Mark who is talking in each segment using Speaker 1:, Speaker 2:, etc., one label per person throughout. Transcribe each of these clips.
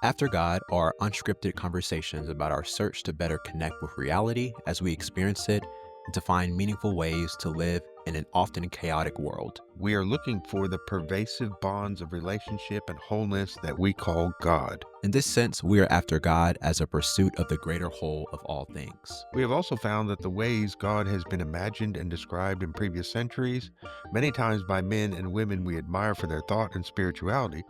Speaker 1: After God are unscripted conversations about our search to better connect with reality as we experience it and to find meaningful ways to live in an often chaotic world.
Speaker 2: We are looking for the pervasive bonds of relationship and wholeness that we call God.
Speaker 1: In this sense, we are after God as a pursuit of the greater whole of all things.
Speaker 2: We have also found that the ways God has been imagined and described in previous centuries, many times by men and women we admire for their thought and spirituality,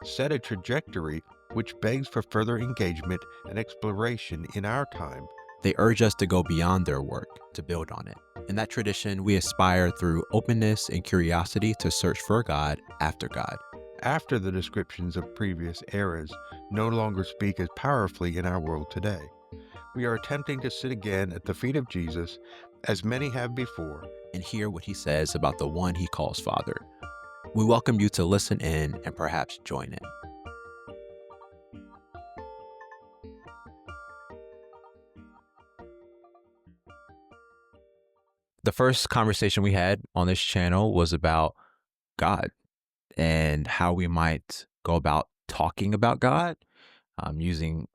Speaker 2: set a trajectory which begs for further engagement and exploration in our time.
Speaker 1: They urge us to go beyond their work, to build on it. In that tradition, we aspire through openness and curiosity to search for God after God.
Speaker 2: After the descriptions of previous eras no longer speak as powerfully in our world today, we are attempting to sit again at the feet of Jesus, as many have before,
Speaker 1: And hear what he says about the one he calls Father. We welcome you to listen in and perhaps join in. The first conversation we had on this channel was about God and how we might go about talking about God, using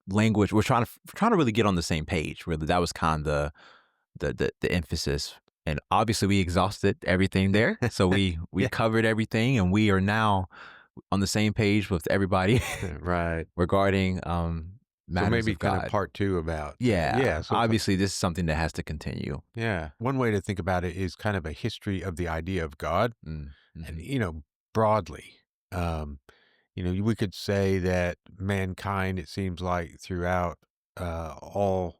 Speaker 1: language. We're trying to really get on the same page. Really, that was kind of the emphasis. And obviously, we exhausted everything there, so we
Speaker 2: Yeah.
Speaker 1: covered everything, and we are now on the same page with everybody
Speaker 2: Right.
Speaker 1: regarding
Speaker 2: So
Speaker 1: matters
Speaker 2: maybe
Speaker 1: of
Speaker 2: kind
Speaker 1: God.
Speaker 2: of part two about
Speaker 1: Yeah,
Speaker 2: So
Speaker 1: obviously, this is something that has to continue.
Speaker 2: yeah, one way to think about it is kind of a history of the idea of God,
Speaker 1: Mm,
Speaker 2: and
Speaker 1: mhm.
Speaker 2: broadly, um, we could say that mankind, it seems like throughout all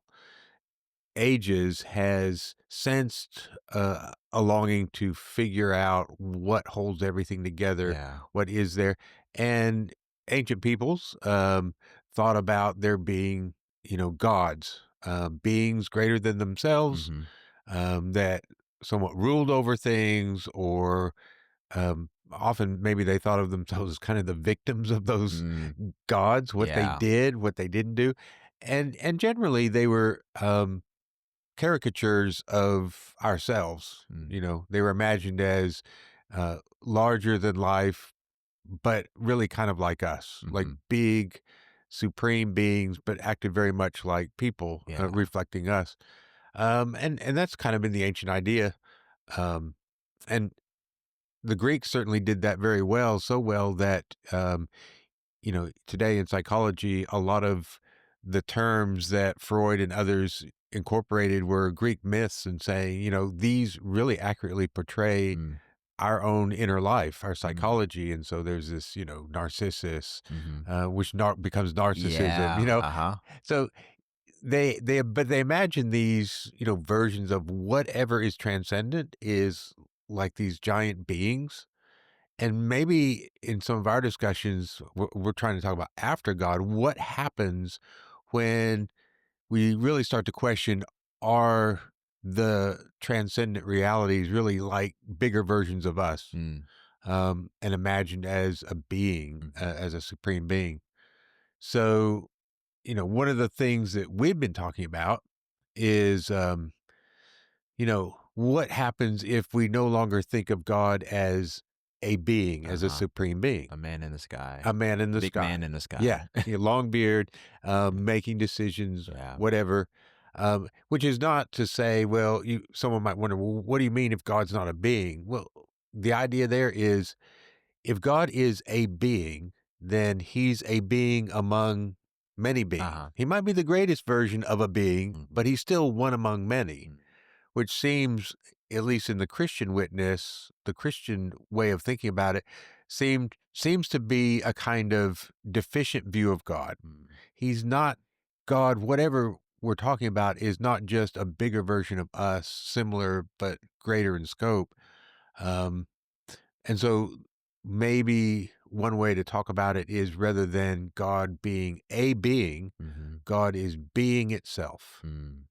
Speaker 2: ages, has sensed a longing to figure out what holds everything together,
Speaker 1: Yeah.
Speaker 2: what is there, and ancient peoples thought about there being, gods, beings greater than themselves,
Speaker 1: Hmm.
Speaker 2: that somewhat ruled over things, or often maybe they thought of themselves as kind of the victims of those
Speaker 1: Mm,
Speaker 2: gods, what they
Speaker 1: yeah.
Speaker 2: did, what they didn't do, and generally they were caricatures of ourselves.
Speaker 1: Mm,
Speaker 2: They were imagined as larger than life, but really kind of like us, like
Speaker 1: mhm.
Speaker 2: big, supreme beings, but acted very much like people,
Speaker 1: Yeah.
Speaker 2: reflecting us. And that's kind of been the ancient idea. Um, and the Greeks certainly did that very well, so well that today in psychology, a lot of the terms that Freud and others incorporated were Greek myths, and saying, these really accurately portray
Speaker 1: Mm,
Speaker 2: our own inner life, our
Speaker 1: mm,
Speaker 2: psychology. And so there's this, Narcissus,
Speaker 1: mhm.
Speaker 2: which becomes narcissism,
Speaker 1: Yeah. Uh-huh.
Speaker 2: So but they imagine these, versions of whatever is transcendent is like these giant beings. And maybe in some of our discussions, we're trying to talk about after God, what happens when we really start to question, are the transcendent realities really like bigger versions of us,
Speaker 1: Mm,
Speaker 2: and imagined as a being,
Speaker 1: mhm.
Speaker 2: as a supreme being? So, one of the things that we've been talking about is, what happens if we no longer think of God as a being, as a
Speaker 1: Uh-huh.
Speaker 2: supreme being?
Speaker 1: A man in the sky.
Speaker 2: A man in the
Speaker 1: Big man
Speaker 2: sky.
Speaker 1: in the sky.
Speaker 2: Yeah, long beard, making decisions,
Speaker 1: Yeah.
Speaker 2: whatever. Which is not to say, well, someone might wonder, well, what do you mean if God's not a being? Well, the idea there is, if God is a being, then he's a being among many beings.
Speaker 1: Uh-huh.
Speaker 2: He might be the greatest version of a being,
Speaker 1: Mhm.
Speaker 2: but he's still one among many,
Speaker 1: Mm,
Speaker 2: which seems, at least in the Christian witness, the Christian way of thinking about it, seems to be a kind of deficient view of God.
Speaker 1: mm,
Speaker 2: He's not God. Whatever we're talking about is not just a bigger version of us, similar but greater in scope. Um, and so maybe one way to talk about it is, rather than God being a being,
Speaker 1: mhm,
Speaker 2: God is being itself.
Speaker 1: mm,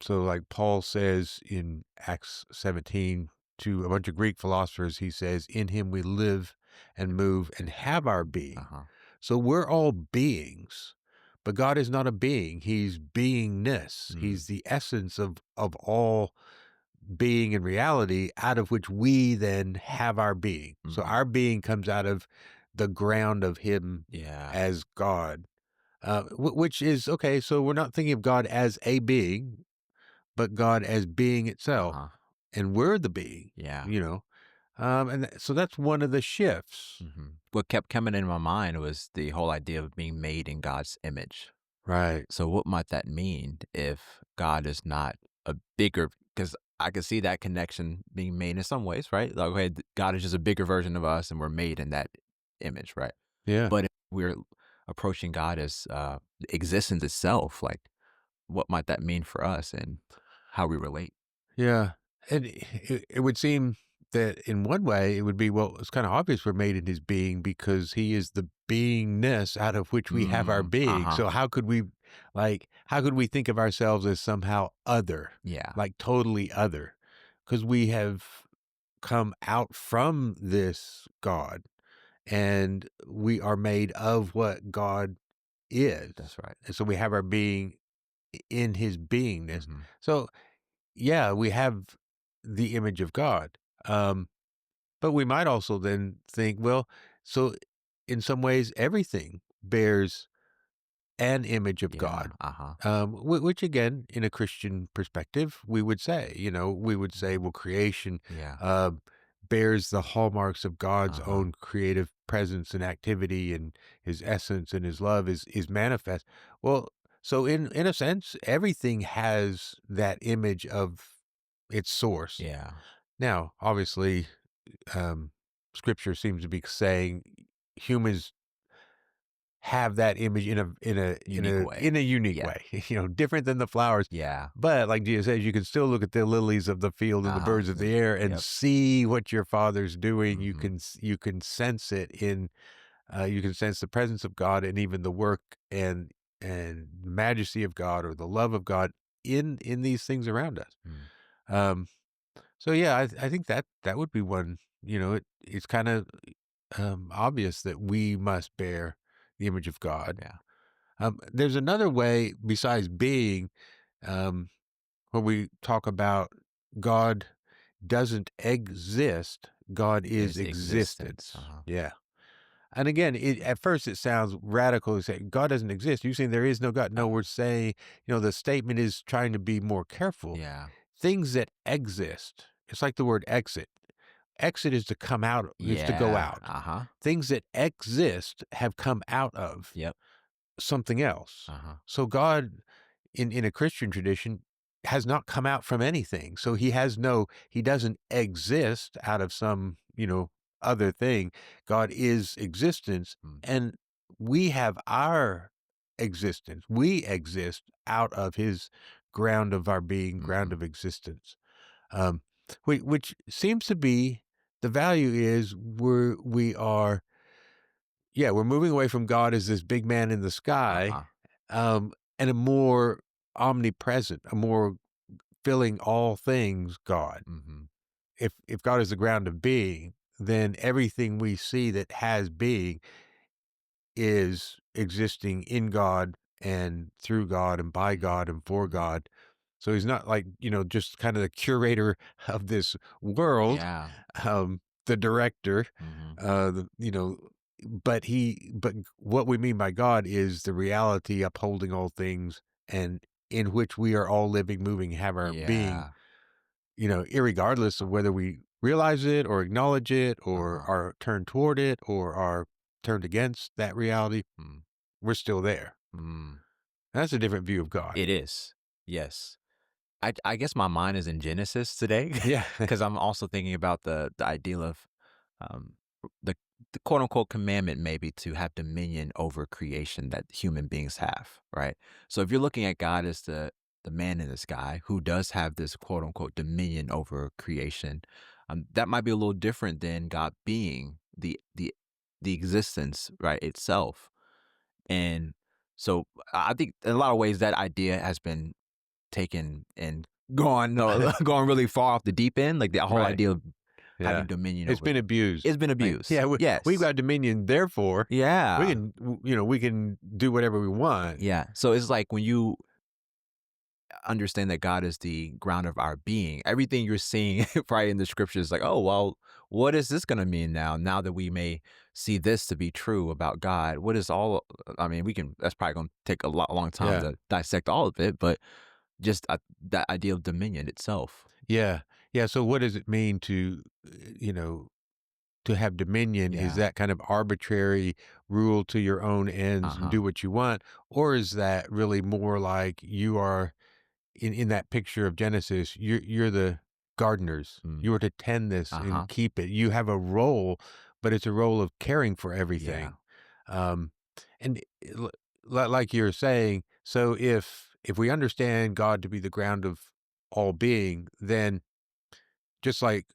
Speaker 2: So like Paul says in Acts 17 to a bunch of Greek philosophers, he says, in him we live and move and have our being.
Speaker 1: uh-huh.
Speaker 2: So we're all beings, but God is not a being. He's beingness.
Speaker 1: Mm,
Speaker 2: He's the essence of all being and reality, out of which we then have our being. So
Speaker 1: mhm.
Speaker 2: our being comes out of the ground of him
Speaker 1: Yeah.
Speaker 2: as God, which is okay. So we're not thinking of God as a being, but God as being itself,
Speaker 1: Uh-huh.
Speaker 2: and we're the being,
Speaker 1: Yeah.
Speaker 2: you know. So that's one of the shifts,
Speaker 1: What kept coming in my mind was the whole idea of being made in God's image.
Speaker 2: right?
Speaker 1: So what might that mean if God is not a bigger, because I could see that connection being made in some ways, right? Like, okay, God is just a bigger version of us and we're made in that image, right?
Speaker 2: Yeah,
Speaker 1: But if we're approaching God as existence itself, like what might that mean for us and how we relate?
Speaker 2: yeah. And it would seem that in one way it would be, well, it's kind of obvious we're made in his being because he is the beingness out of which we have our being.
Speaker 1: Uh-huh.
Speaker 2: So how could we think of ourselves as somehow other,
Speaker 1: Yeah.
Speaker 2: like totally other? Because we have come out from this God and we are made of what God is.
Speaker 1: That's right.
Speaker 2: And so we have our being in his beingness.
Speaker 1: hmm
Speaker 2: So yeah, we have the image of God. Um, but we might also then think, well, so in some ways, everything bears an image of
Speaker 1: Yeah.
Speaker 2: God.
Speaker 1: Uh-huh.
Speaker 2: Which again, in a Christian perspective, we would say, we would say, well, creation
Speaker 1: Yeah.
Speaker 2: uh, bears the hallmarks of God's
Speaker 1: Uh-huh.
Speaker 2: own creative presence and activity, and His essence and His love is manifest. Well, so in a sense, everything has that image of its source.
Speaker 1: Yeah.
Speaker 2: Now, obviously, um, Scripture seems to be saying humans have that image
Speaker 1: Unique way.
Speaker 2: in a unique
Speaker 1: Yeah.
Speaker 2: way, different than the flowers.
Speaker 1: Yeah.
Speaker 2: But like Jesus says, you can still look at the lilies of the field and the
Speaker 1: Uh-huh.
Speaker 2: birds of the air and
Speaker 1: Yep.
Speaker 2: see what your Father's doing.
Speaker 1: hmm
Speaker 2: You can sense it you can sense the presence of God and even the work and majesty of God or the love of God in these things around us.
Speaker 1: Mm.
Speaker 2: Um, so yeah, I think that would be one. It's kind of obvious that we must bear the image of God.
Speaker 1: Yeah.
Speaker 2: There's another way besides being, um, when we talk about God doesn't exist, God is
Speaker 1: Is existence.
Speaker 2: existence.
Speaker 1: Uh-huh.
Speaker 2: Yeah. And again, at first it sounds radical to say God doesn't exist. You're saying there is no God. No,
Speaker 1: Uh,
Speaker 2: we're saying, the statement is trying to be more careful.
Speaker 1: yeah.
Speaker 2: Things that exist, it's like the word exit. Exit is to come out, is to go
Speaker 1: Yeah.
Speaker 2: out.
Speaker 1: Uh-huh.
Speaker 2: Things that exist have come out of
Speaker 1: Yep.
Speaker 2: something else.
Speaker 1: Uh-huh.
Speaker 2: So God, in a Christian tradition, has not come out from anything. So he doesn't exist out of some, other thing. God is existence,
Speaker 1: Mm.
Speaker 2: and we have our existence. We exist out of his ground of our being, ground
Speaker 1: Mhm.
Speaker 2: of existence. Um, which seems to be the value is we are, yeah, we're moving away from God as this big man in the sky,
Speaker 1: Uh-huh.
Speaker 2: and a more omnipresent, a more filling all things God.
Speaker 1: Mhm.
Speaker 2: If God is the ground of being, then everything we see that has being is existing in God and through God and by
Speaker 1: Mhm.
Speaker 2: God and for
Speaker 1: Mhm.
Speaker 2: God. So he's not like, just kind of the curator of this world,
Speaker 1: Yeah.
Speaker 2: the director,
Speaker 1: Mhm.
Speaker 2: the, but what we mean by God is the reality upholding all things and in which we are all living, moving, have our being,
Speaker 1: Yeah.
Speaker 2: irregardless of whether we realize it or acknowledge it or
Speaker 1: Uh-huh.
Speaker 2: are turned toward it or are turned against that reality,
Speaker 1: Mm.
Speaker 2: we're still there.
Speaker 1: Mm.
Speaker 2: That's a different view of God.
Speaker 1: It is. Yes. I guess my mind is in Genesis today
Speaker 2: Yeah.
Speaker 1: because I'm also thinking about the ideal of um, the the quote unquote commandment maybe to have dominion over creation that human beings have, right? So if you're looking at God as the man in the sky who does have this quote unquote dominion over creation, that might be a little different than God being the existence, right, itself. And so I think in a lot of ways that idea has been taken and gone gone really far off the deep end, like the whole
Speaker 2: Right.
Speaker 1: idea of
Speaker 2: Yeah.
Speaker 1: having dominion
Speaker 2: It's
Speaker 1: over
Speaker 2: been abused.
Speaker 1: it's been
Speaker 2: Like,
Speaker 1: abused.
Speaker 2: yeah, we've
Speaker 1: Yes.
Speaker 2: got dominion, therefore we
Speaker 1: Yeah.
Speaker 2: can, we can do whatever we want.
Speaker 1: Yeah. So it's like when you understand that God is the ground of our being. Everything you're seeing probably in the scriptures, like, oh, well, what is this going to mean now? Now that we may see this to be true about God, what is all? I mean, that's probably going to take a long time
Speaker 2: Yeah.
Speaker 1: to dissect all of it, but just that idea of dominion itself.
Speaker 2: Yeah. Yeah. So what does it mean to, you know, to have dominion? Is
Speaker 1: Yeah.
Speaker 2: that kind of arbitrary rule to your own
Speaker 1: Uh
Speaker 2: ends and
Speaker 1: huh.
Speaker 2: do what you want? Or is that really more like you are in that picture of Genesis, you're the gardeners.
Speaker 1: Mm.
Speaker 2: You are to tend this
Speaker 1: Uh
Speaker 2: and
Speaker 1: huh.
Speaker 2: keep it. You have a role, but it's a role of caring for
Speaker 1: Yeah.
Speaker 2: everything. Um, and like you're saying, so if we understand God to be the ground of all being, then just like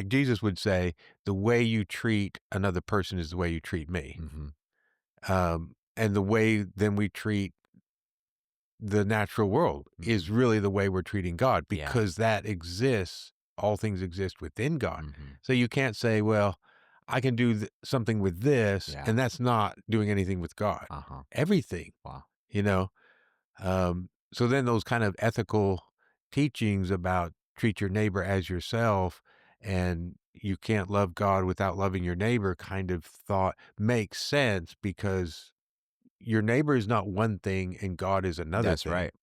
Speaker 2: Jesus would say, the way you treat another person is the way you treat me.
Speaker 1: Mm-hmm.
Speaker 2: And the way then we treat the natural world
Speaker 1: Mm-hmm.
Speaker 2: is really the way we're treating God
Speaker 1: Yeah.
Speaker 2: because that exists. All things exist within God.
Speaker 1: Mm-hmm.
Speaker 2: So you can't say, well, I can do something with this,
Speaker 1: Yeah.
Speaker 2: and that's not doing anything with God.
Speaker 1: Uh huh.
Speaker 2: Everything,
Speaker 1: Wow.
Speaker 2: you know? So then those kind of ethical teachings about treat your neighbor as yourself and you can't love God without loving your neighbor kind of thought makes sense because your neighbor is not one thing and God is another
Speaker 1: That's
Speaker 2: thing.
Speaker 1: right.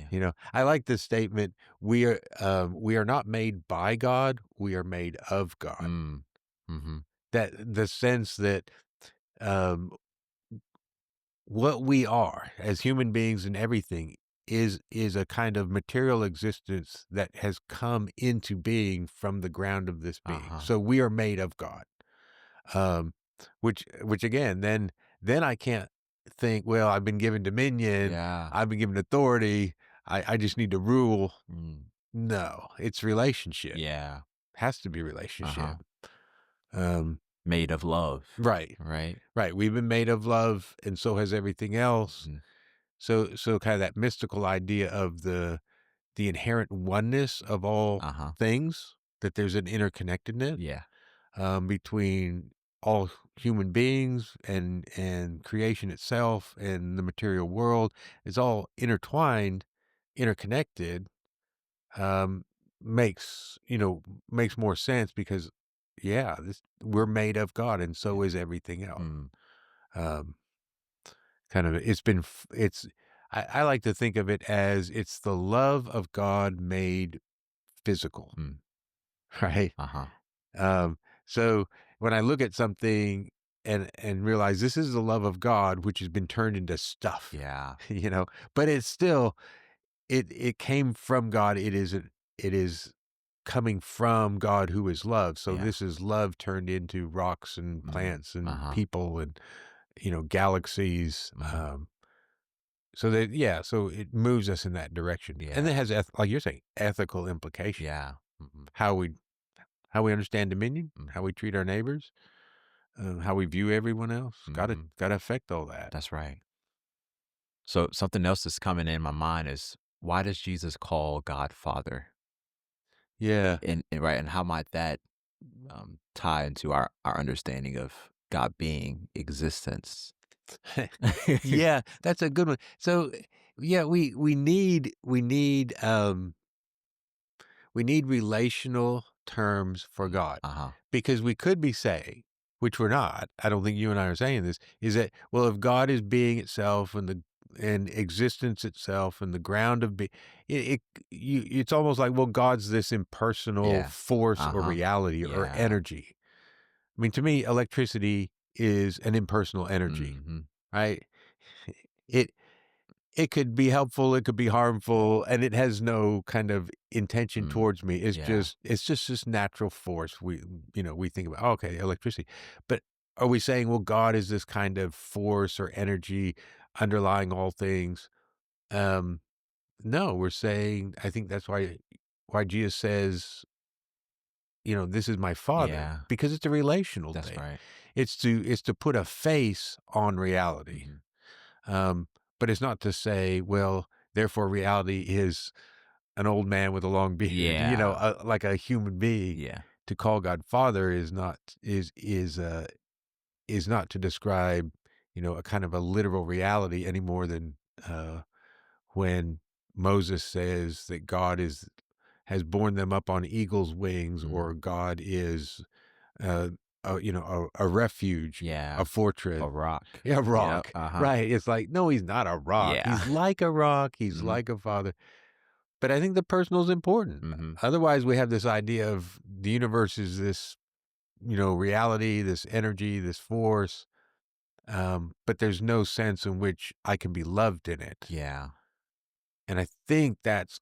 Speaker 1: Yeah.
Speaker 2: I like this statement. We are not made by God. We are made of God.
Speaker 1: Mm. Mm-hmm.
Speaker 2: That the sense that um, what we are as human beings and everything is a kind of material existence that has come into being from the ground of this
Speaker 1: Uh
Speaker 2: being.
Speaker 1: huh.
Speaker 2: So we are made of God. Um, which again, then I can't think, well, I've been given dominion,
Speaker 1: Yeah.
Speaker 2: I've been given authority, I just need to rule.
Speaker 1: Mm.
Speaker 2: No, it's relationship.
Speaker 1: Yeah.
Speaker 2: Has to be
Speaker 1: Uh huh.
Speaker 2: relationship. Um,
Speaker 1: Made of love.
Speaker 2: right,
Speaker 1: Right.
Speaker 2: right. We've been made of love, and so has everything else.
Speaker 1: Mhm.
Speaker 2: So kind of that mystical idea of the inherent oneness of all
Speaker 1: Uh-huh.
Speaker 2: things, that there's an interconnectedness
Speaker 1: Yeah.
Speaker 2: between all human beings and creation itself and the material world. It's all intertwined, interconnected. Um, makes more sense because yeah, this we're made of God, and
Speaker 1: Yeah.
Speaker 2: so is everything else.
Speaker 1: Mm.
Speaker 2: Um, kind of it's I like to think of it as it's the love of God made physical,
Speaker 1: Mm.
Speaker 2: right?
Speaker 1: Uh-huh.
Speaker 2: Um, so when I look at something and realize this is the love of God, which has been turned into stuff,
Speaker 1: Yeah.
Speaker 2: you know, but it's still it came from God. It is coming from God who is love. So
Speaker 1: Yeah.
Speaker 2: this is love turned into rocks and
Speaker 1: Mm.
Speaker 2: plants and
Speaker 1: Uh-huh.
Speaker 2: people and galaxies.
Speaker 1: Mhm.
Speaker 2: So that yeah, so it moves us in that direction, and
Speaker 1: Yeah.
Speaker 2: it has like you're saying ethical implications.
Speaker 1: Yeah. Mhm.
Speaker 2: How we understand dominion, how
Speaker 1: Mhm.
Speaker 2: we treat our neighbors, how we view everyone else.
Speaker 1: Mhm.
Speaker 2: Gotta affect all that.
Speaker 1: That's right. So something else that's coming in my mind is, why does Jesus call God Father?
Speaker 2: Yeah.
Speaker 1: And right, and how might that tie into our understanding of God being existence?
Speaker 2: Yeah, that's a good one. So, yeah, we need relational terms for
Speaker 1: Mm.
Speaker 2: God
Speaker 1: Uh-huh.
Speaker 2: because we could be saying, which we're not. I don't think you and I are saying this. Is that well, if God is being itself and existence itself and the ground of being, it's almost like well, God's this impersonal
Speaker 1: Yeah.
Speaker 2: force or
Speaker 1: Uh-huh.
Speaker 2: reality or
Speaker 1: Yeah.
Speaker 2: energy. I mean, to me, electricity is an impersonal energy,
Speaker 1: Mhm.
Speaker 2: right? It it could be helpful, it could be harmful, and it has no kind of intention
Speaker 1: Mm.
Speaker 2: towards me.
Speaker 1: Yeah.
Speaker 2: It's just this natural force. We think about, okay, electricity. But are we saying, well, God is this kind of force or energy underlying all things? Um, no, we're saying I think that's why Jesus says, this is my father,
Speaker 1: Yeah.
Speaker 2: because it's a relational
Speaker 1: That's
Speaker 2: thing.
Speaker 1: right.
Speaker 2: It's to put a face on reality.
Speaker 1: Mhm.
Speaker 2: Um, but it's not to say, well, therefore reality is an old man with a long beard,
Speaker 1: Yeah.
Speaker 2: like a human being.
Speaker 1: Yeah.
Speaker 2: To call God Father is not to describe, a kind of a literal reality any more than uh, when Moses says that God has borne them up on eagle's wings,
Speaker 1: Mm.
Speaker 2: or God is, uh, a refuge,
Speaker 1: Yeah.
Speaker 2: a fortress.
Speaker 1: A rock.
Speaker 2: Yeah, a
Speaker 1: Yep.
Speaker 2: rock,
Speaker 1: Uh-huh.
Speaker 2: right? It's like, no, he's not a rock.
Speaker 1: Yeah.
Speaker 2: He's like a rock. He's
Speaker 1: Mhm.
Speaker 2: like a father. But I think the personal is important.
Speaker 1: Mhm.
Speaker 2: Otherwise, we have this idea of the universe is this, reality, this energy, this force. But there's no sense in which I can be loved in it.
Speaker 1: Yeah.
Speaker 2: And I think that's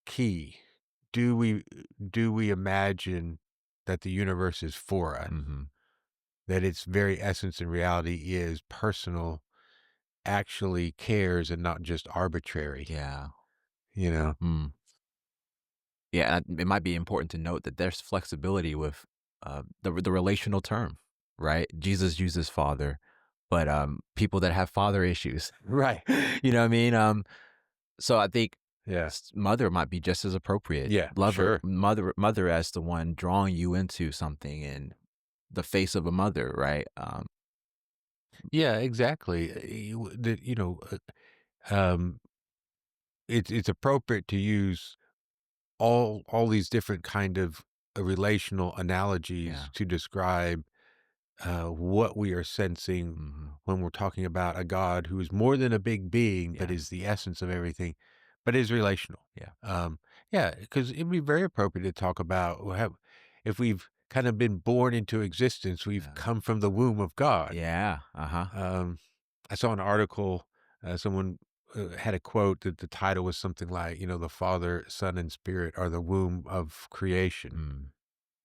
Speaker 2: key. Do we do we imagine that the universe is for us?
Speaker 1: Mhm.
Speaker 2: That its very essence and reality is personal, actually cares and not just arbitrary,
Speaker 1: Yeah.
Speaker 2: you know?
Speaker 1: Mm. Yeah, it might be important to note that there's flexibility with, the relational term, right? Jesus uses father, but, people that have father issues,
Speaker 2: Right.
Speaker 1: you know what I mean? So I think
Speaker 2: Yeah.
Speaker 1: mother might be just as appropriate.
Speaker 2: Yeah,
Speaker 1: Lover,
Speaker 2: sure.
Speaker 1: mother as the one drawing you into something and the face of a mother, right?
Speaker 2: Yeah, exactly. Um, it's appropriate to use all these different kind of relational
Speaker 1: Yeah.
Speaker 2: analogies to describe what we are sensing
Speaker 1: Mhm.
Speaker 2: when we're talking about a God who is more than a big being, but
Speaker 1: Yeah.
Speaker 2: is the essence of everything, but is relational.
Speaker 1: Yeah.
Speaker 2: Um, yeah, because it'd be very appropriate to talk about if we've kind of been born into existence, we've
Speaker 1: Yeah.
Speaker 2: come from the womb of God.
Speaker 1: Yeah. Uh-huh.
Speaker 2: Um, I saw an article, someone had a quote that the title was something like, the Father, Son, and Spirit are the womb of creation,
Speaker 1: Mm.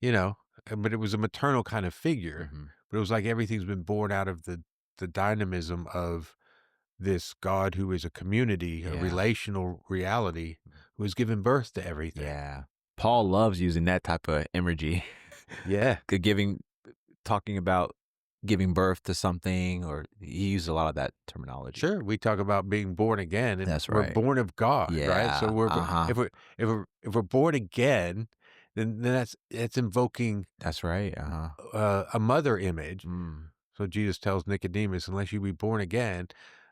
Speaker 2: you know, but it was a maternal kind of figure,
Speaker 1: Mhm.
Speaker 2: but it was like everything's been born out of the dynamism of this God who is a community, a
Speaker 1: Yeah.
Speaker 2: relational reality, who has given birth to everything.
Speaker 1: Yeah. Paul loves using that type of imagery.
Speaker 2: Yeah.
Speaker 1: Giving talking about giving birth to something, or he used a lot of that terminology.
Speaker 2: Sure, we talk about being born again, and
Speaker 1: That's
Speaker 2: we're
Speaker 1: right.
Speaker 2: born of God, right? So
Speaker 1: Yeah, uh-huh.
Speaker 2: if we're born again, then that's invoking
Speaker 1: That's right, uh-huh.
Speaker 2: a mother image.
Speaker 1: Mm,
Speaker 2: So Jesus tells Nicodemus, unless you be born again,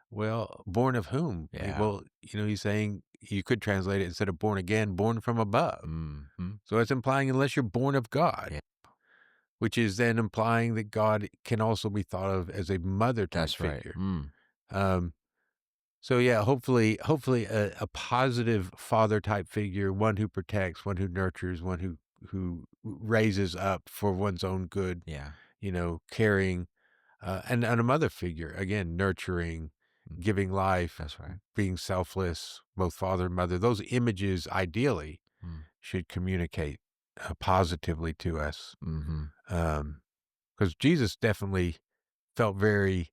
Speaker 2: well, born of whom?
Speaker 1: yeah.
Speaker 2: Well, he's saying you could translate it instead of born again, born from above.
Speaker 1: Mhm.
Speaker 2: So it's implying unless you're born of God,
Speaker 1: Yeah,
Speaker 2: which is then implying that God can also be thought of as a mother type
Speaker 1: that's right.
Speaker 2: figure.
Speaker 1: Mm,
Speaker 2: Um, So yeah, hopefully a positive father type figure, one who protects, one who nurtures, one who raises up for one's own good,
Speaker 1: yeah.
Speaker 2: caring, and a mother figure, again, nurturing,
Speaker 1: Mm,
Speaker 2: giving life,
Speaker 1: that's right.
Speaker 2: being selfless, both father and mother. Those images ideally
Speaker 1: Mm,
Speaker 2: should communicate positively to us.
Speaker 1: mhm.
Speaker 2: Because Jesus definitely felt very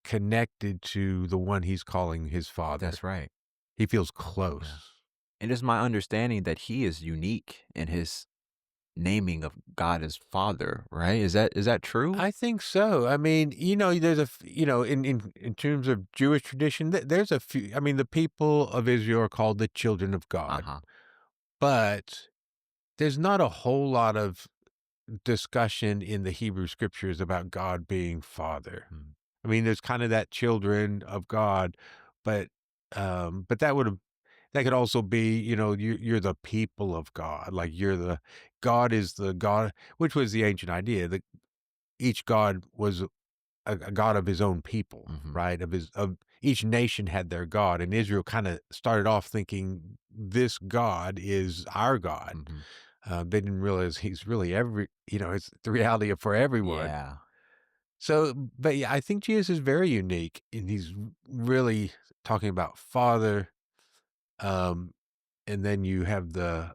Speaker 2: connected to the one he's calling his father.
Speaker 1: That's right.
Speaker 2: He feels
Speaker 1: Yeah.
Speaker 2: close.
Speaker 1: And it's my understanding that he is unique in his naming of God as Father, right? Is that true?
Speaker 2: I think so. I mean, there's in terms of Jewish tradition, there's a few. I mean, the people of Israel are called the children of God,
Speaker 1: Uh-huh.
Speaker 2: but there's not a whole lot of discussion in the Hebrew scriptures about God being Father.
Speaker 1: Mm,
Speaker 2: I mean, there's kind of that children of God, but but that could also be, you're the people of God, like God is the God, which was the ancient idea that each God was a God of his own people,
Speaker 1: mhm,
Speaker 2: right? Of each nation had their God, and Israel kind of started off thinking this God is our God.
Speaker 1: mhm.
Speaker 2: They didn't realize he's really it's the reality for everyone.
Speaker 1: Yeah.
Speaker 2: So, but yeah, I think Jesus is very unique, and he's really talking about Father. Um, and then you have the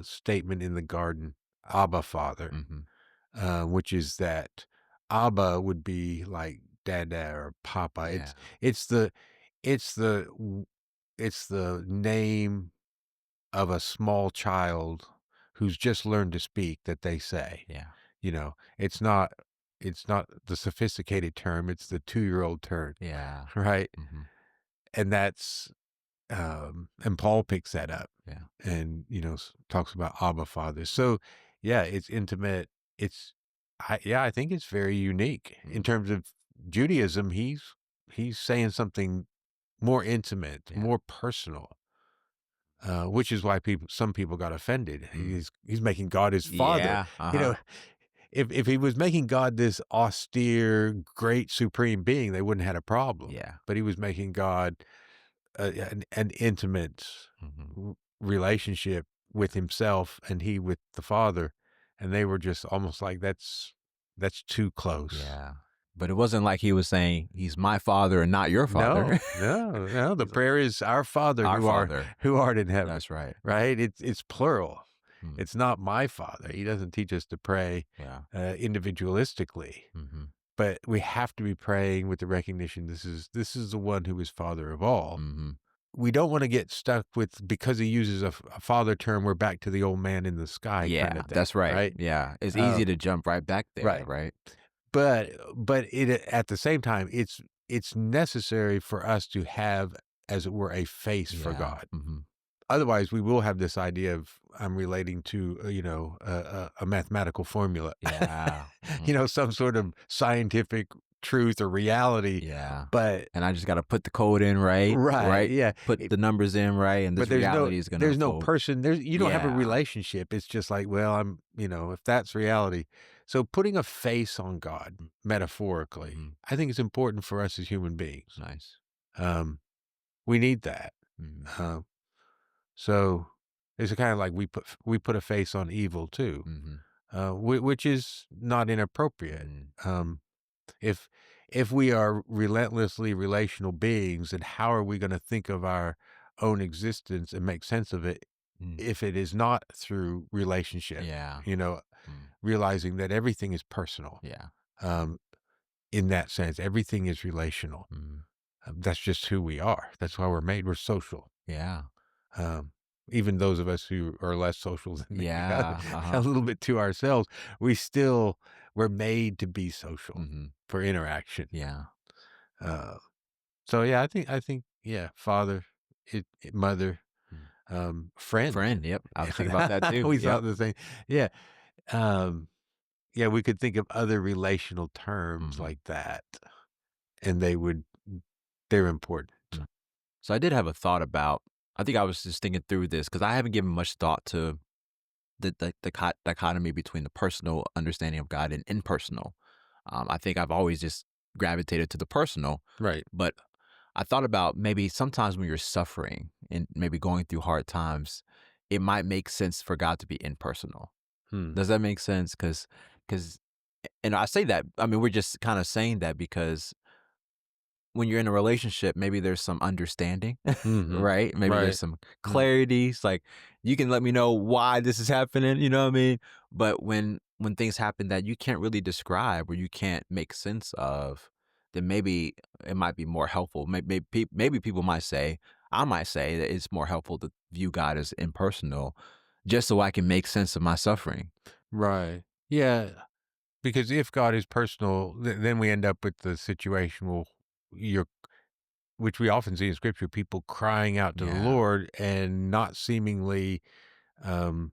Speaker 2: statement in the garden, Abba, Father,
Speaker 1: Mhm.
Speaker 2: which is that Abba would be like Dada or Papa.
Speaker 1: Yeah.
Speaker 2: It's the it's the w- it's the name of a small child who's just learned to speak that they say.
Speaker 1: Yeah.
Speaker 2: It's not the sophisticated term. It's the 2-year-old term,
Speaker 1: Yeah.
Speaker 2: right?
Speaker 1: Mhm.
Speaker 2: And and Paul picks that up
Speaker 1: Yeah.
Speaker 2: and, talks about Abba Father. So yeah, it's intimate. I think it's very unique in
Speaker 1: Mm.
Speaker 2: terms of Judaism. He's saying something more intimate,
Speaker 1: Yeah.
Speaker 2: more personal. Which is why some people got offended.
Speaker 1: Mm.
Speaker 2: He's making God his father.
Speaker 1: Yeah.
Speaker 2: You
Speaker 1: Uh-huh.
Speaker 2: know, if he was making God this austere, great, supreme being, they wouldn't have had a problem.
Speaker 1: Yeah.
Speaker 2: But he was making God an intimate
Speaker 1: Mhm.
Speaker 2: relationship with himself, and he with the Father, and they were just almost like that's too close.
Speaker 1: Yeah. But it wasn't like he was saying, "He's my father and not your
Speaker 2: No,
Speaker 1: father."
Speaker 2: no, no. The
Speaker 1: He's like,
Speaker 2: prayer is Our Father
Speaker 1: "Our father."
Speaker 2: who art in heaven,
Speaker 1: That's right.
Speaker 2: right? It's plural.
Speaker 1: Mm.
Speaker 2: It's not my Father. He doesn't teach us to pray
Speaker 1: Yeah.
Speaker 2: individualistically,
Speaker 1: Mhm.
Speaker 2: but we have to be praying with the recognition this is the one who is Father of all.
Speaker 1: Mhm.
Speaker 2: We don't want to get stuck with because he uses a father term. We're back to the old man in the sky kind
Speaker 1: Yeah,
Speaker 2: of thing,
Speaker 1: that's right.
Speaker 2: right?
Speaker 1: Yeah. It's
Speaker 2: Uh,
Speaker 1: easy to jump right back there,
Speaker 2: right.
Speaker 1: right?
Speaker 2: But it at the same time, it's necessary for us to have, as it were, a face for
Speaker 1: Yeah.
Speaker 2: God.
Speaker 1: Mhm.
Speaker 2: Otherwise, we will have this idea of I'm relating to, a mathematical formula,
Speaker 1: Yeah. Mhm.
Speaker 2: some sort of scientific truth or reality.
Speaker 1: Yeah.
Speaker 2: But
Speaker 1: And I just gotta put the code in right,
Speaker 2: right,
Speaker 1: right?
Speaker 2: yeah.
Speaker 1: Put the numbers in right, and
Speaker 2: But
Speaker 1: this reality is gonna
Speaker 2: there's no
Speaker 1: unfold.
Speaker 2: person, you don't have a
Speaker 1: Yeah.
Speaker 2: relationship. It's just like, well, if that's reality. So putting a face on God, metaphorically,
Speaker 1: Mhm.
Speaker 2: I think it's important for us as human beings.
Speaker 1: Nice.
Speaker 2: Um, we need that.
Speaker 1: Mhm.
Speaker 2: Uh, so it's kind of like we put a face on evil too,
Speaker 1: Mhm.
Speaker 2: which is not inappropriate.
Speaker 1: Mm.
Speaker 2: Um, if if we are relentlessly relational beings, then how are we going to think of our own existence and make sense of it
Speaker 1: Mm.
Speaker 2: if it is not through relationship?
Speaker 1: Yeah.
Speaker 2: You know,
Speaker 1: Mm.
Speaker 2: realizing that everything is personal.
Speaker 1: Yeah.
Speaker 2: Um, in that sense, everything is relational.
Speaker 1: Mm.
Speaker 2: That's just who we are. That's why we're made. We're social.
Speaker 1: Yeah.
Speaker 2: Um, even those of us who are less social than maybe
Speaker 1: Yeah.
Speaker 2: a
Speaker 1: Uh-huh.
Speaker 2: little bit to ourselves, we're made to be social
Speaker 1: Mhm.
Speaker 2: for interaction.
Speaker 1: Yeah.
Speaker 2: Uh, So yeah, I think yeah, father, mother,
Speaker 1: Mm.
Speaker 2: friend.
Speaker 1: Friend, yep. I was thinking about that
Speaker 2: I
Speaker 1: too.
Speaker 2: always thought
Speaker 1: Yep.
Speaker 2: the same. Yeah, um, yeah, we could think of other relational terms
Speaker 1: Mhm.
Speaker 2: like that, and they're important.
Speaker 1: Mm. So I did have a thought about I think I was just thinking through this because I haven't given much thought to the dichotomy between the personal understanding of God and impersonal. I think I've always just gravitated to the personal,
Speaker 2: Right.
Speaker 1: but I thought about maybe sometimes when you're suffering and maybe going through hard times, it might make sense for God to be impersonal.
Speaker 2: Hmm.
Speaker 1: Does that make sense? Because, and I say that, I mean, we're just kind of saying that because when you're in a relationship, maybe there's some understanding,
Speaker 2: Mhm.
Speaker 1: right? Maybe there's
Speaker 2: Right.
Speaker 1: some
Speaker 2: Mm.
Speaker 1: clarity. It's like you can let me know why this is happening, you know what I mean? But when things happen that you can't really describe or you can't make sense of, then maybe it might be more helpful. Maybe people might say, I might say that it's more helpful to view God as impersonal, just so I can make sense of my suffering.
Speaker 2: Right. Yeah, because if God is personal, then we end up with the situation, well, you're which we often see in Scripture, people crying out to the
Speaker 1: Yeah,
Speaker 2: Lord and not seemingly, um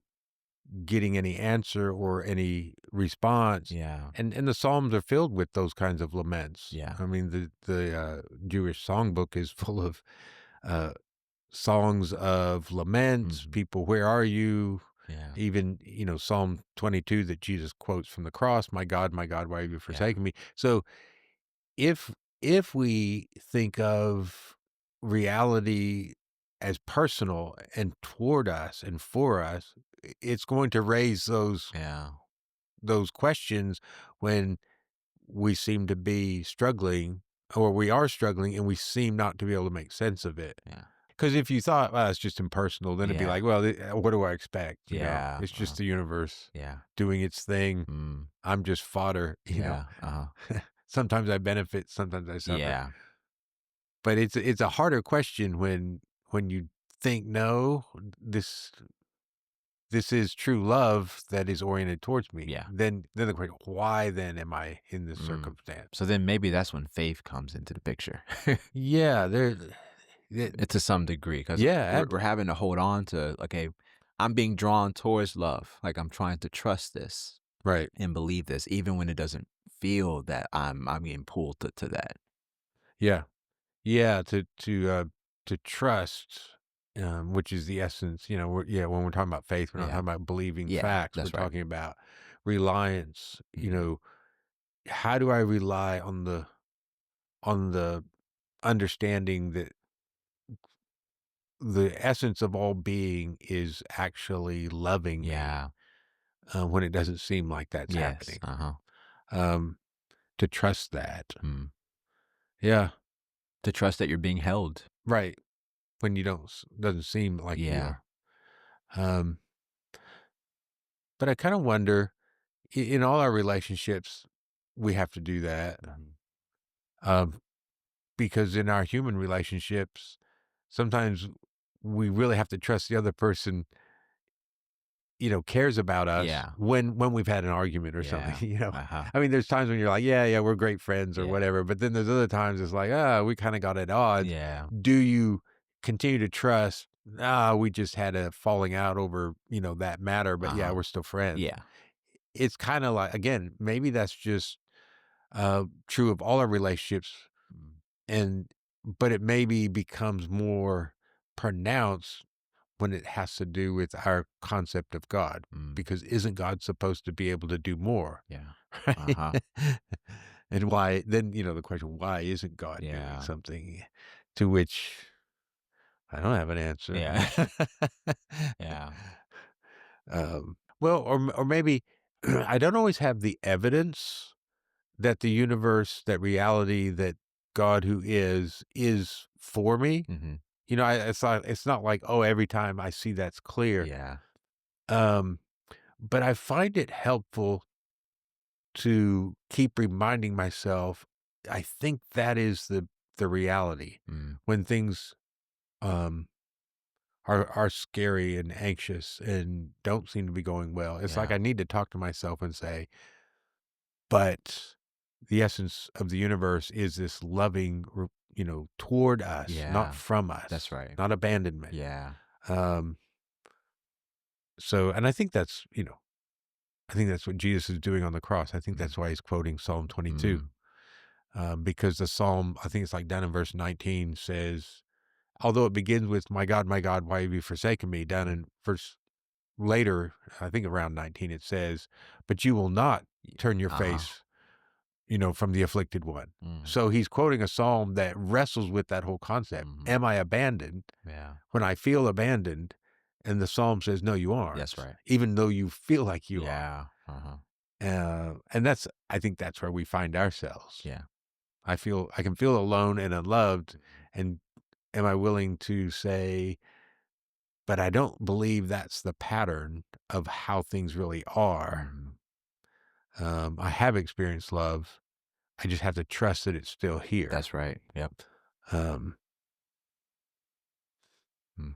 Speaker 2: getting any answer or any response,
Speaker 1: yeah,
Speaker 2: and the Psalms are filled with those kinds of laments.
Speaker 1: yeah.
Speaker 2: I mean, the Jewish songbook is full of, uh, songs of laments,
Speaker 1: Hmm.
Speaker 2: people, "Where are you?"
Speaker 1: Yeah,
Speaker 2: Even, Psalm 22 that Jesus quotes from the cross, my God, why have you
Speaker 1: yeah,
Speaker 2: forsaken me?" So, if if we think of reality as personal and toward us and for us, it's going to raise
Speaker 1: yeah,
Speaker 2: those questions when we seem to be struggling or we are struggling and we seem not to be able to make sense of it.
Speaker 1: yeah,
Speaker 2: Because if you thought, well, it's just impersonal, then it'd be
Speaker 1: yeah,
Speaker 2: like, well, what do I expect?
Speaker 1: yeah.
Speaker 2: It's just the universe
Speaker 1: Yeah.
Speaker 2: doing its thing.
Speaker 1: Mm,
Speaker 2: I'm just fodder.
Speaker 1: yeah,
Speaker 2: Sometimes I benefit, sometimes I suffer.
Speaker 1: yeah,
Speaker 2: But it's a harder question when you think, no, this this is true love that is oriented towards me.
Speaker 1: yeah.
Speaker 2: Then the question, why then am I in this
Speaker 1: Mm.
Speaker 2: circumstance?
Speaker 1: So then maybe that's when faith comes into the picture.
Speaker 2: Yeah, yeah,
Speaker 1: To some degree, because
Speaker 2: yeah,
Speaker 1: we're having to hold on to, okay, I'm being drawn towards love. Like I'm trying to trust this
Speaker 2: right.
Speaker 1: and believe this, even when it doesn't feel that I'm getting pulled to that.
Speaker 2: Yeah. Yeah, to trust, which is the essence, when we're talking about faith, we're not
Speaker 1: Yeah.
Speaker 2: talking about believing
Speaker 1: Yeah,
Speaker 2: facts, we're
Speaker 1: that's right.
Speaker 2: talking about reliance,
Speaker 1: Mhm.
Speaker 2: how do I rely on the understanding that the essence of all being is actually loving me,
Speaker 1: Yeah.
Speaker 2: when it doesn't seem like that's
Speaker 1: Yes.
Speaker 2: happening.
Speaker 1: Uh-huh.
Speaker 2: Um, to trust that.
Speaker 1: Mm.
Speaker 2: Yeah,
Speaker 1: To trust that you're being held.
Speaker 2: right. When you don't doesn't seem like you
Speaker 1: Yeah.
Speaker 2: are. Um, but I kind of wonder, in all our relationships, we have to do that.
Speaker 1: Mhm.
Speaker 2: Um, because in our human relationships, sometimes we really have to trust the other person, cares about us
Speaker 1: Yeah.
Speaker 2: when we've had an argument or something,
Speaker 1: Yeah. Uh-huh.
Speaker 2: I mean, there's times when you're like, yeah, yeah, we're great friends or
Speaker 1: Yeah.
Speaker 2: whatever, but then there's other times it's like, ah, we kind of got at odds.
Speaker 1: Yeah.
Speaker 2: Do you continue to trust? Ah, we just had a falling out over, that matter, but yeah,
Speaker 1: Uh-huh.
Speaker 2: we're still friends.
Speaker 1: Yeah.
Speaker 2: It's kind of like, again, maybe that's just true of all our relationships,
Speaker 1: Mm.
Speaker 2: and but it maybe becomes more pronounced when it has to do with our concept of God,
Speaker 1: Mm.
Speaker 2: because isn't God supposed to be able to do more?
Speaker 1: Yeah.
Speaker 2: Right?
Speaker 1: Uh-huh.
Speaker 2: And why then, the question, why isn't God doing
Speaker 1: Yeah.
Speaker 2: something? To which I don't have an answer.
Speaker 1: Yeah. Yeah.
Speaker 2: Well, or maybe I don't always have the evidence that the universe, that reality, that God who is for me.
Speaker 1: Mhm.
Speaker 2: It's not like, oh, every time I see that's clear.
Speaker 1: Yeah.
Speaker 2: Um, but I find it helpful to keep reminding myself, I think that is the reality
Speaker 1: Mm.
Speaker 2: when things um are scary and anxious and don't seem to be going well. It's like
Speaker 1: Yeah.
Speaker 2: I need to talk to myself and say, but the essence of the universe is this loving, toward us, not
Speaker 1: Yeah.
Speaker 2: from
Speaker 1: That's
Speaker 2: us,
Speaker 1: right.
Speaker 2: not abandonment.
Speaker 1: Yeah.
Speaker 2: Um, and I think that's what Jesus is doing on the cross. I think
Speaker 1: Mm.
Speaker 2: that's why he's quoting Psalm 22,
Speaker 1: Mm.
Speaker 2: because the Psalm, I think it's like down in verse 19 says, although it begins with, my God, why have you forsaken me? Down
Speaker 1: Mhm.
Speaker 2: in verse later, I think around 19, it says, but you will not
Speaker 1: Y
Speaker 2: turn your
Speaker 1: Uh-huh.
Speaker 2: face, from the afflicted one.
Speaker 1: Mm.
Speaker 2: So he's quoting a psalm that wrestles with that whole concept.
Speaker 1: Mhm.
Speaker 2: Am I abandoned?
Speaker 1: Yeah.
Speaker 2: When I feel abandoned, and the psalm says, no, you
Speaker 1: That's
Speaker 2: aren't,
Speaker 1: right.
Speaker 2: even though you feel like you are.
Speaker 1: Yeah. Uh-huh.
Speaker 2: And I think that's where we find ourselves.
Speaker 1: Yeah.
Speaker 2: I can feel alone and unloved.
Speaker 1: Mhm.
Speaker 2: And am I willing to say, but I don't believe that's the pattern of how things really are.
Speaker 1: Mhm.
Speaker 2: I have experienced love. I just have to trust that it's still here.
Speaker 1: That's right. Yep.
Speaker 2: Um,
Speaker 1: Mm.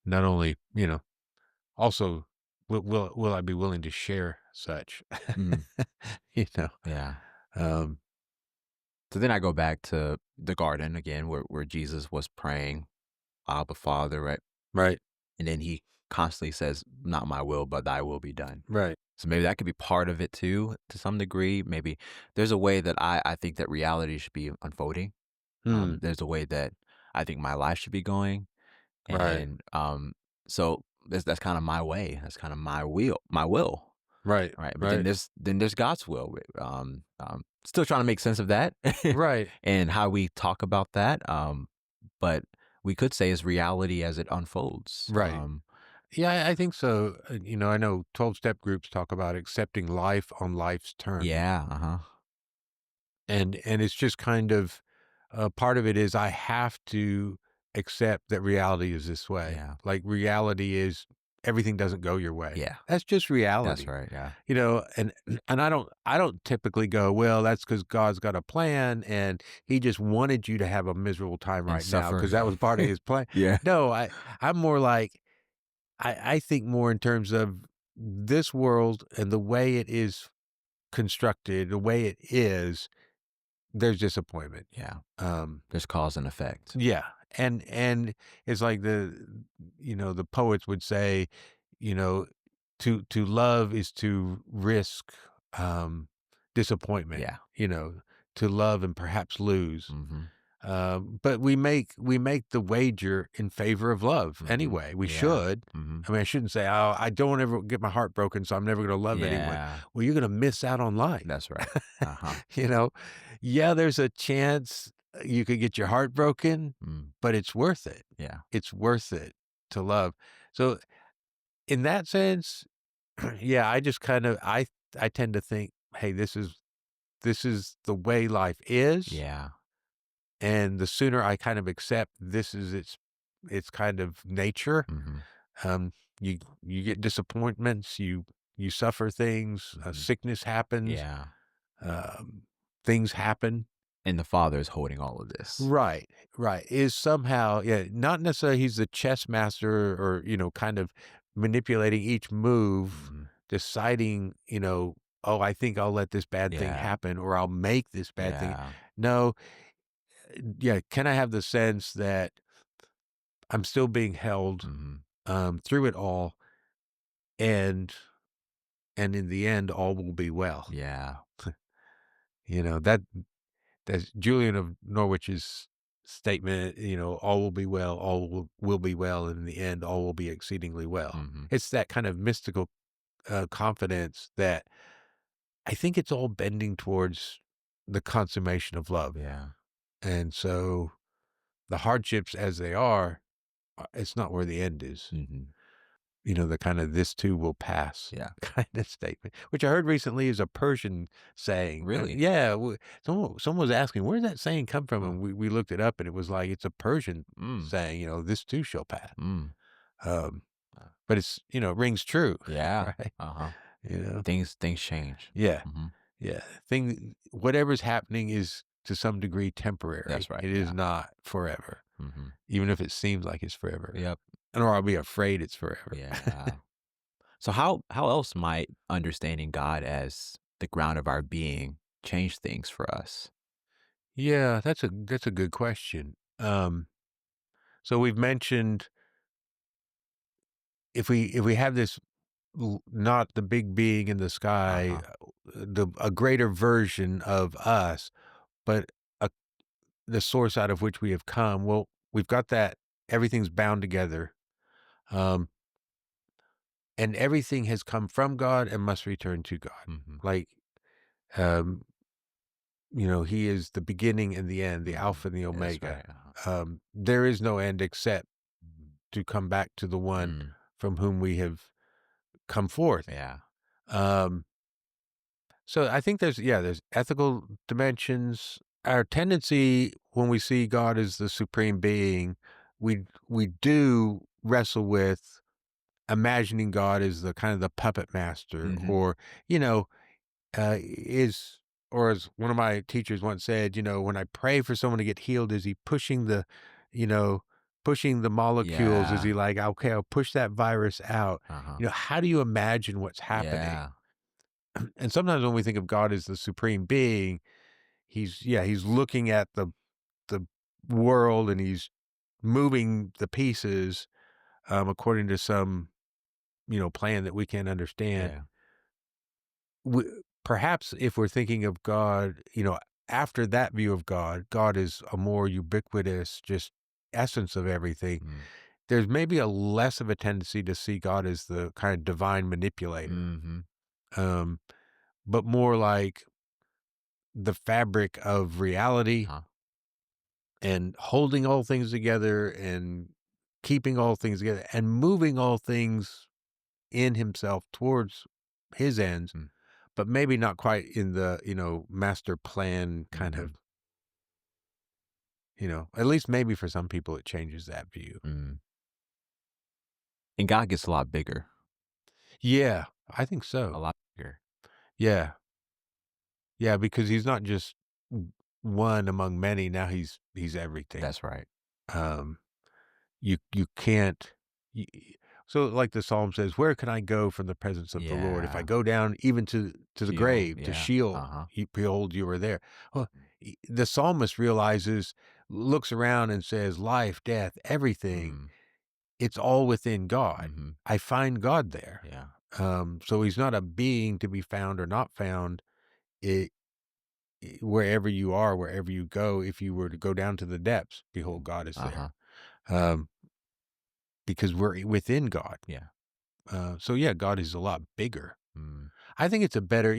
Speaker 2: not only, also, will I be willing to share such?
Speaker 1: Mm.
Speaker 2: you know,
Speaker 1: Yeah.
Speaker 2: um,
Speaker 1: So then I go back to the garden again where Jesus was praying, Abba Father, right?
Speaker 2: right,
Speaker 1: And then he constantly says, "Not my will, but thy will be done."
Speaker 2: right.
Speaker 1: So maybe that could be part of it too, to some degree. Maybe there's a way that I think that reality should be unfolding.
Speaker 2: Hmm.
Speaker 1: There's a way that I think my life should be going.
Speaker 2: Right,
Speaker 1: And so that's kind of my way. That's kind of my will.
Speaker 2: right,
Speaker 1: Right. But
Speaker 2: right,
Speaker 1: then there's God's will. Still trying to make sense of that
Speaker 2: right,
Speaker 1: and how we talk about that. But we could say is reality as it unfolds.
Speaker 2: right. Yeah, I think so. I know 12-step groups talk about accepting life on life's terms.
Speaker 1: Yeah. Uh-huh.
Speaker 2: And it's just kind of, part of it is I have to accept that reality is this way.
Speaker 1: Yeah.
Speaker 2: Like, reality is everything doesn't go your way.
Speaker 1: Yeah.
Speaker 2: That's just
Speaker 1: That's
Speaker 2: reality.
Speaker 1: right. Yeah.
Speaker 2: And I don't typically go, well, that's because God's got a plan and he just wanted you to have a miserable time
Speaker 1: And
Speaker 2: right now because
Speaker 1: suffering.
Speaker 2: that was part of his plan.
Speaker 1: Yeah.
Speaker 2: No, I'm more like, I think more in terms of this world and the way it is constructed, the way it is, there's disappointment.
Speaker 1: Yeah.
Speaker 2: Um,
Speaker 1: There's cause and effect.
Speaker 2: yeah, and it's like the poets would say, you know, to love is to risk, um, disappointment,
Speaker 1: Yeah.
Speaker 2: to love and perhaps lose.
Speaker 1: Hmm.
Speaker 2: But we make the wager in favor of love
Speaker 1: Mhm.
Speaker 2: anyway. We
Speaker 1: Yeah.
Speaker 2: should.
Speaker 1: Mhm.
Speaker 2: I mean, I shouldn't say, "Oh, I don't ever get my heart broken, so I'm never gonna love anyone."
Speaker 1: Yeah.
Speaker 2: Well, you're gonna miss out on life.
Speaker 1: That's right. Uh-huh.
Speaker 2: You know? Yeah, there's a chance you could get your heart broken,
Speaker 1: Mm.
Speaker 2: but it's worth it.
Speaker 1: Yeah.
Speaker 2: It's worth it to love. So, in that sense, yeah, I just kind of I tend to think, "Hey, this is the way life is."
Speaker 1: Yeah.
Speaker 2: And the sooner I kind of accept this is its kind of nature,
Speaker 1: Mhm.
Speaker 2: um, you get disappointments, you suffer things,
Speaker 1: Mhm.
Speaker 2: sickness happens,
Speaker 1: Yeah.
Speaker 2: um, things happen.
Speaker 1: And the Father is holding all of this.
Speaker 2: Right, right. Is somehow, yeah, not necessarily he's the chess master or, kind of manipulating each move,
Speaker 1: Mhm.
Speaker 2: deciding, oh, I think I'll let this bad thing
Speaker 1: Yeah.
Speaker 2: happen or I'll make this bad thing.
Speaker 1: Yeah.
Speaker 2: No, yeah, can I have the sense that I'm still being held,
Speaker 1: Mhm.
Speaker 2: through it all, and in the end, all will be well.
Speaker 1: Yeah.
Speaker 2: That's Julian of Norwich's statement, all will be well, all will be well, and in the end, all will be exceedingly well.
Speaker 1: Mhm.
Speaker 2: It's that kind of mystical, confidence that I think it's all bending towards the consummation of love.
Speaker 1: Yeah.
Speaker 2: And so the hardships as they are, it's not where the end is.
Speaker 1: Mhm.
Speaker 2: The kind of "this too will pass"
Speaker 1: Yeah.
Speaker 2: kind of statement, which I heard recently is a Persian saying.
Speaker 1: Really?
Speaker 2: Yeah, someone was asking, "Where did that saying come from?"
Speaker 1: Huh.
Speaker 2: And we looked it up, and it was like, it's a Persian
Speaker 1: Mm.
Speaker 2: saying, "This too shall pass."
Speaker 1: Mm.
Speaker 2: Um,
Speaker 1: Uh,
Speaker 2: but rings true,
Speaker 1: yeah.
Speaker 2: right?
Speaker 1: Uh-huh.
Speaker 2: You know?
Speaker 1: Things change.
Speaker 2: Yeah,
Speaker 1: Mhm.
Speaker 2: yeah. Whatever's happening is to some degree temporary.
Speaker 1: That's right.
Speaker 2: It is
Speaker 1: Yeah.
Speaker 2: not forever,
Speaker 1: Mhm.
Speaker 2: even if it seems like it's forever.
Speaker 1: Yep.
Speaker 2: Or I'll be afraid it's forever.
Speaker 1: Yeah. So how else might understanding God as the ground of our being change things for us?
Speaker 2: Yeah, that's a good question. So we've mentioned if we have this not the big being in the sky,
Speaker 1: Uh-huh.
Speaker 2: a greater version of us, but a, the source out of which we have come. Well, we've got that everything's bound together, um, and everything has come from God and must return to God.
Speaker 1: Mhm.
Speaker 2: Like, um, He is the beginning and the end, the
Speaker 1: Mhm.
Speaker 2: Alpha and the
Speaker 1: That's
Speaker 2: Omega.
Speaker 1: right. Uh-huh.
Speaker 2: There is no end except
Speaker 1: Mhm.
Speaker 2: to come back to the one
Speaker 1: Mm.
Speaker 2: from whom we have come forth.
Speaker 1: Yeah.
Speaker 2: Um, so I think there's ethical dimensions. Our tendency when we see God as the supreme being, we do wrestle with imagining God as the kind of the puppet master,
Speaker 1: Mhm.
Speaker 2: or you know, is or as one of my teachers once said, when I pray for someone to get healed, is he you know, pushing the molecules? Is
Speaker 1: Yeah.
Speaker 2: he like, okay, I'll push that virus out?
Speaker 1: Uh-huh.
Speaker 2: How do you imagine what's happening?
Speaker 1: Yeah.
Speaker 2: And sometimes when we think of God as the supreme being, he's looking at the world and he's moving the pieces according to some plan that we can't understand.
Speaker 1: Yeah.
Speaker 2: Perhaps if we're thinking of God, after that view of God, God is a more ubiquitous, just essence of everything.
Speaker 1: Mm.
Speaker 2: There's maybe a less of a tendency to see God as the kind of divine manipulator,
Speaker 1: Mhm.
Speaker 2: um, but more like the fabric of reality
Speaker 1: Uh-huh.
Speaker 2: and holding all things together and keeping all things together and moving all things in himself towards his ends,
Speaker 1: Mm.
Speaker 2: but maybe not quite in the, master plan kind of,
Speaker 1: Mhm.
Speaker 2: at least maybe for some people it changes that view.
Speaker 1: Mm. And God gets a lot bigger.
Speaker 2: Yeah, I think
Speaker 1: A
Speaker 2: so.
Speaker 1: lot bigger.
Speaker 2: Yeah. Yeah, because he's not just one among many. Now he's everything.
Speaker 1: That's right.
Speaker 2: Um, you can't y so like the psalm says, "Where can I go from the presence of the Lord? If I
Speaker 1: Yeah.
Speaker 2: go down even to the
Speaker 1: Sheol.
Speaker 2: grave, to
Speaker 1: Yeah.
Speaker 2: Sheol,
Speaker 1: Uh-huh.
Speaker 2: behold, you are there." Well,
Speaker 1: Mm.
Speaker 2: the psalmist realizes, looks around and says, "Life, death, everything,
Speaker 1: Mm.
Speaker 2: it's all within God.
Speaker 1: Mhm.
Speaker 2: I find God there."
Speaker 1: Yeah.
Speaker 2: So he's not a being to be found or not found. wherever you are, wherever you go, if you were to go down to the depths, behold, God is there.
Speaker 1: Uh-huh.
Speaker 2: Um, because we're within God.
Speaker 1: Yeah.
Speaker 2: So yeah, God is a lot bigger.
Speaker 1: Mm.
Speaker 2: I think it's a better,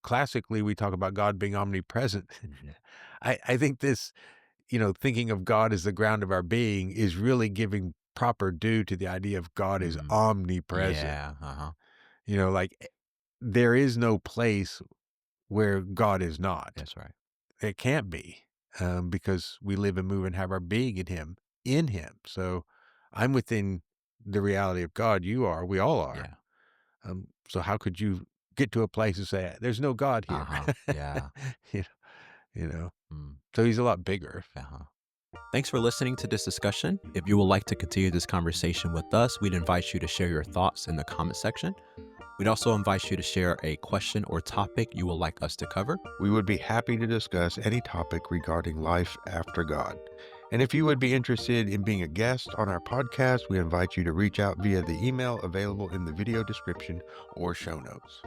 Speaker 2: classically we talk about God being omnipresent.
Speaker 1: Mhm.
Speaker 2: I think this, thinking of God as the ground of our being is really giving proper due to the idea of God is
Speaker 1: Mm.
Speaker 2: omnipresent.
Speaker 1: Yeah. Uh-huh.
Speaker 2: Like there is no place where God is not.
Speaker 1: That's right.
Speaker 2: It can't be, because we live and move and have our being in Him. So I'm within the reality of God. You are. We all are.
Speaker 1: Yeah.
Speaker 2: So how could you get to a place and say, "There's no God here"?
Speaker 1: Uh-huh. Yeah.
Speaker 2: you know, you know.
Speaker 1: Mm.
Speaker 2: So He's a lot bigger.
Speaker 1: Uh-huh. Thanks for listening to this discussion. If you would like to continue this conversation with us, we'd invite you to share your thoughts in the comment section. We'd also invite you to share a question or topic you would like us to cover.
Speaker 3: We would be happy to discuss any topic regarding life after God. And if you would be interested in being a guest on our podcast, we invite you to reach out via the email available in the video description or show notes.